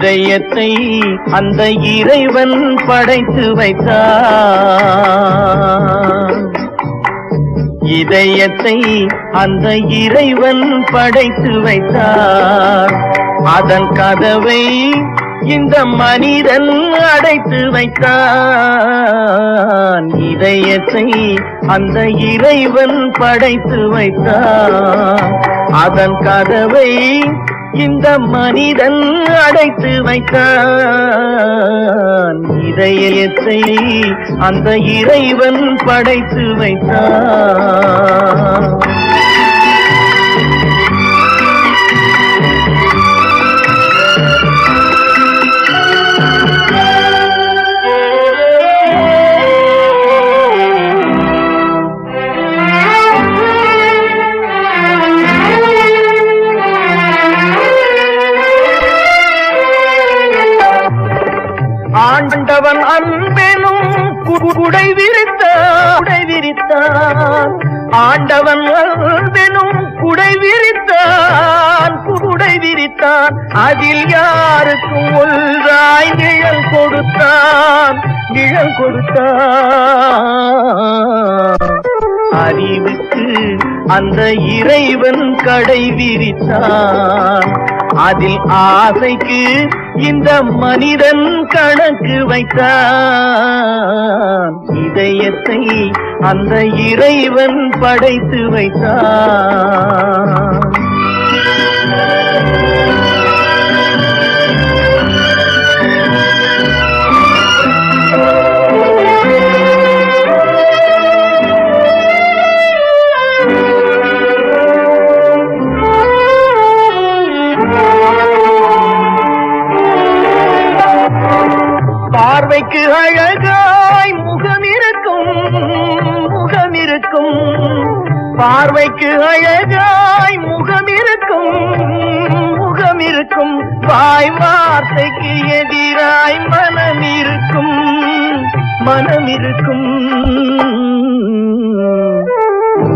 இதயத்தை அந்த இறைவன் படைத்து வைத்தான். இதயத்தை அந்த இறைவன் படைத்து வைத்தான். அதன் கதவை இந்த மனிதன் அடைத்து வைத்தான். இதயத்தை அந்த இறைவன் படைத்து வைத்தான். அதன் கதவை இந்த மனிதன் அடைத்து வைத்தான். இதயத்தை அந்த இறைவன் படைத்து வைத்தான். ஆண்டவன் அன்பெனும் குடை விரித்தான். ஆண்டவன் அன்பெனும் குடை விரித்தான். அதில் யாருக்கும் ஒன்றாய் நிழல் கொடுத்தான். அறிவுக்கு அந்த இறைவன் கடை விரித்தான். அதில் ஆசைக்கு இந்த மனிதன் கணக்கு வைத்தான். இதயத்தை அந்த இறைவன் படைத்து வைத்தான். பார்வைக்கு அழகாய் முகமிருக்கும். பார்வைக்கு அழகாய் முகமிருக்கும். வாய் வார்த்தைக்கு எதிராய் மனமிருக்கும்.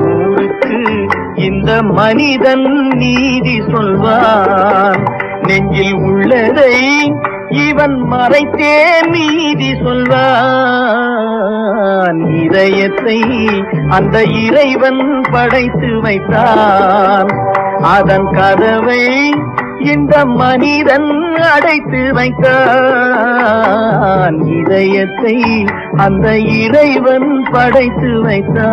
ஊருக்கு இந்த மனிதன் நீதி சொல்வான். நெஞ்சில் உள்ளதை இவன் மறைத்தே நீதி சொல்வான். இதயத்தை அந்த இறைவன் படைத்து வைத்தான். அதன் கதவை இந்த மனிதன் அடைத்து வைத்தான். இதயத்தை அந்த இறைவன் படைத்து வைத்தான்.